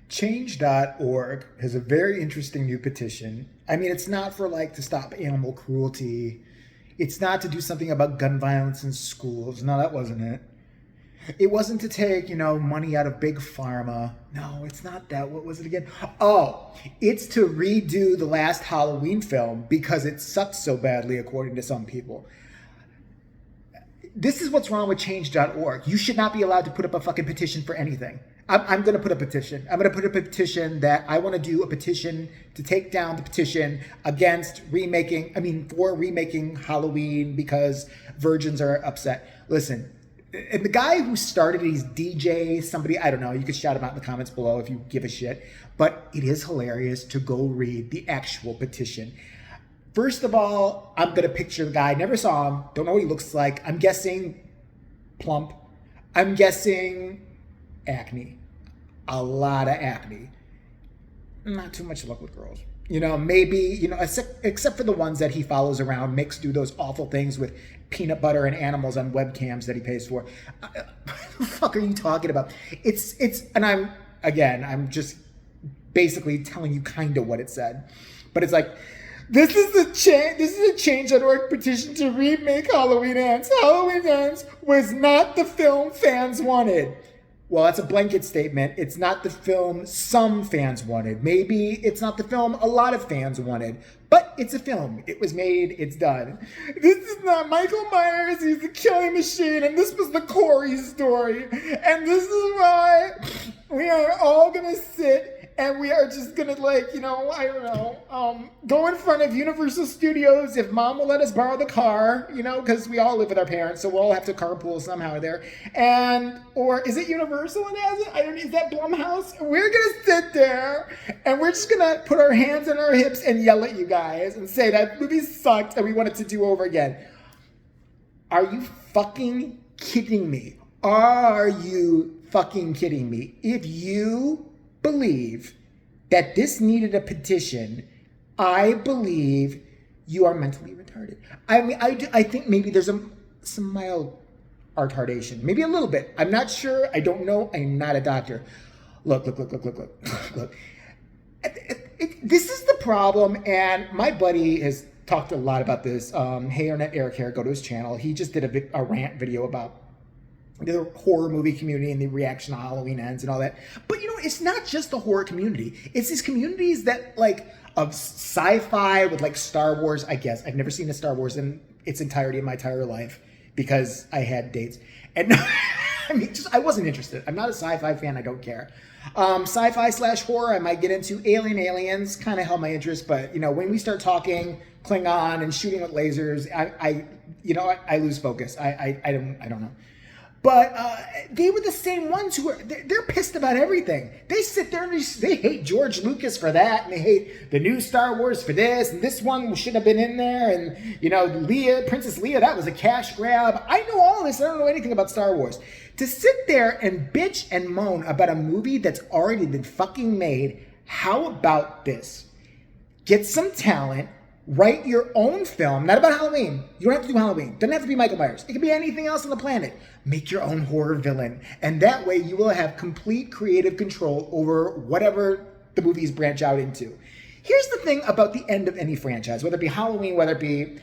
Change.org has a very interesting new petition. I mean, it's not for like to stop animal cruelty. It's not to do something about gun violence in schools. No, that wasn't it. It wasn't to take, money out of big pharma. No, it's not that. What was it again? Oh, it's to redo the last Halloween film because it sucked so badly, according to some people. This is what's wrong with change.org. You should not be allowed to put up a fucking petition for anything. I'm going to put a petition. I'm going to put a petition that I want to do a petition to take down the petition against for remaking Halloween because virgins are upset. Listen, and the guy who started it, he's DJ, somebody, I don't know, you could shout him out in the comments below if you give a shit. But it is hilarious to go read the actual petition. First of all, I'm going to picture the guy. Never saw him. Don't know what he looks like. I'm guessing plump. I'm guessing acne. A lot of acne. Not too much luck with girls. Maybe, except for the ones that he follows around, makes do those awful things with peanut butter and animals on webcams that he pays for. What the fuck are you talking about? And I'm just basically telling you kind of what it said. But it's like, this is a change.org petition to remake Halloween Ends. Halloween Ends was not the film fans wanted. Well, that's a blanket statement. It's not the film some fans wanted. Maybe it's not the film a lot of fans wanted. But it's a film. It was made. It's done. This is not Michael Myers. He's the killing machine. And this was the Corey story. And this is why we are all going to sit and we are just going to go in front of Universal Studios if mom will let us borrow the car, because we all live with our parents, so we'll all have to carpool somehow there. Or is it Universal and has it? Is that Blumhouse? We're going to sit there and we're just going to put our hands on our hips and yell at you guys and say that movie sucked and we want it to do over again. Are you fucking kidding me? Are you fucking kidding me? If you believe that this needed a petition, I believe you are mentally retarded. I mean, I think maybe there's some mild retardation, maybe a little bit. I'm not sure. I don't know. I'm not a doctor. Look. This is the problem, and my buddy has talked a lot about this. Hey, Arnett Eric here, go to his channel. He just did a rant video about the horror movie community and the reaction to Halloween Ends and all that. But it's not just the horror community. It's these communities that of sci-fi with Star Wars, I guess. I've never seen a Star Wars in its entirety in my entire life because I had dates. And I wasn't interested. I'm not a sci-fi fan. I don't care. Sci-fi/horror, I might get into. Aliens kind of held my interest. But, when we start talking Klingon and shooting with lasers, I lose focus. I don't know. But they were the same ones they're pissed about everything. They sit there and they hate George Lucas for that, and they hate the new Star Wars for this, and this one should have been in there, and Princess Leia, that was a cash grab. I know all this. I don't know anything about Star Wars. To sit there and bitch and moan about a movie that's already been fucking made, how about this? Get some talent. Write your own film, not about Halloween. You don't have to do Halloween. Doesn't have to be Michael Myers. It could be anything else on the planet. Make your own horror villain. And that way you will have complete creative control over whatever the movies branch out into. Here's the thing about the end of any franchise, whether it be Halloween, whether it be,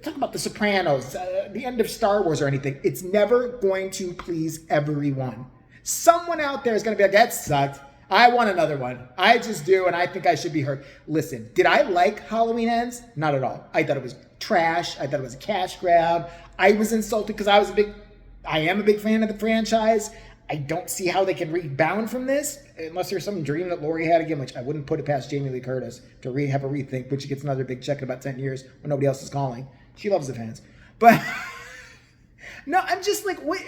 talk about The Sopranos, the end of Star Wars or anything. It's never going to please everyone. Someone out there is going to be like, that sucked. I want another one. I just do, and I think I should be heard. Listen, did I like Halloween Ends? Not at all. I thought it was trash. I thought it was a cash grab. I was insulted because I am a big fan of the franchise. I don't see how they can rebound from this, unless there's some dream that Lori had again, which I wouldn't put it past Jamie Lee Curtis to have a rethink, when she gets another big check in about 10 years when nobody else is calling. She loves the fans. But, no, I'm just like, wait.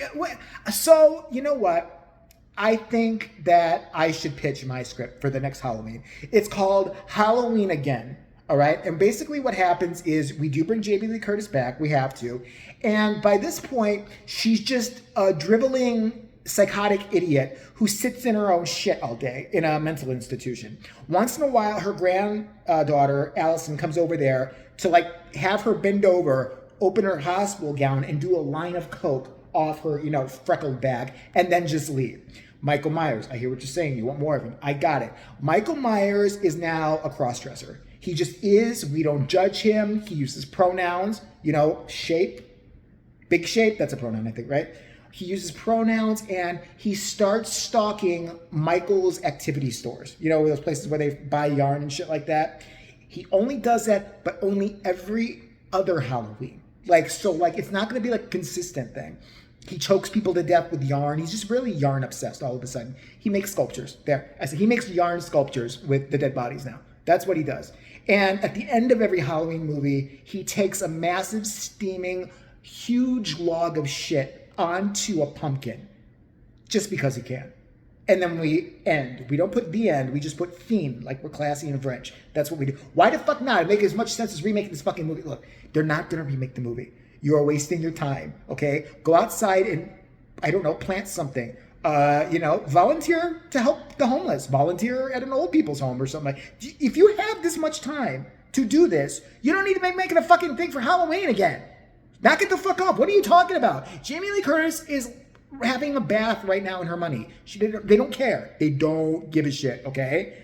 So, you know what? I think that I should pitch my script for the next Halloween. It's called Halloween Again, all right? And basically what happens is we do bring Jamie Lee Curtis back. We have to. And by this point, she's just a driveling, psychotic idiot who sits in her own shit all day in a mental institution. Once in a while, her granddaughter, Allison, comes over there to have her bend over, open her hospital gown, and do a line of coke off her, freckled bag, and then just leave. Michael Myers, I hear what you're saying. You want more of him. I got it. Michael Myers is now a crossdresser. He just is. We don't judge him. He uses pronouns, shape, big shape. That's a pronoun, I think, right? He uses pronouns and he starts stalking Michael's activity stores, those places where they buy yarn and shit like that. He only does that, but only every other Halloween. It's not going to be like a consistent thing. He chokes people to death with yarn. He's just really yarn obsessed all of a sudden. He makes sculptures. There. I said he makes yarn sculptures with the dead bodies now. That's what he does. And at the end of every Halloween movie, he takes a massive, steaming, huge log of shit onto a pumpkin just because he can. And then we end. We don't put the end. We just put theme, like we're classy and French. That's what we do. Why the fuck not? It makes as much sense as remaking this fucking movie. Look, they're not going to remake the movie. You are wasting your time, okay? Go outside and, plant something. Volunteer to help the homeless. Volunteer at an old people's home or something. If you have this much time to do this, you don't need to be making a fucking thing for Halloween again. Knock it the fuck up. What are you talking about? Jamie Lee Curtis is having a bath right now in her money. They don't care. They don't give a shit, okay?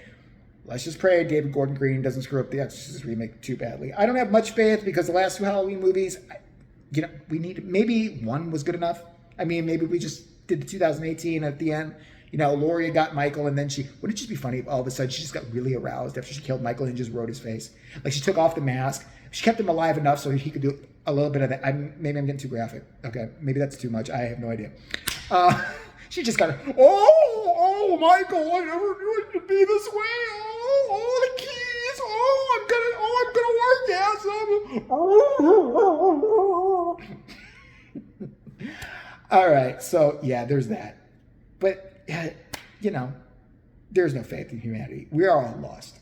Let's just pray David Gordon Green doesn't screw up the Exorcist remake too badly. I don't have much faith because the last two Halloween movies, maybe one was good enough. I mean, maybe we just did the 2018 at the end. Laurie got Michael, and then wouldn't it just be funny if all of a sudden she just got really aroused after she killed Michael and just wrote his face? Like she took off the mask. She kept him alive enough so he could do a little bit of that. Maybe I'm getting too graphic. Okay, maybe that's too much. I have no idea. She just got Michael, I never knew it could be this way. The keys. I'm gonna work, yes. All right, so yeah, there's that. But, there's no faith in humanity. We are all lost.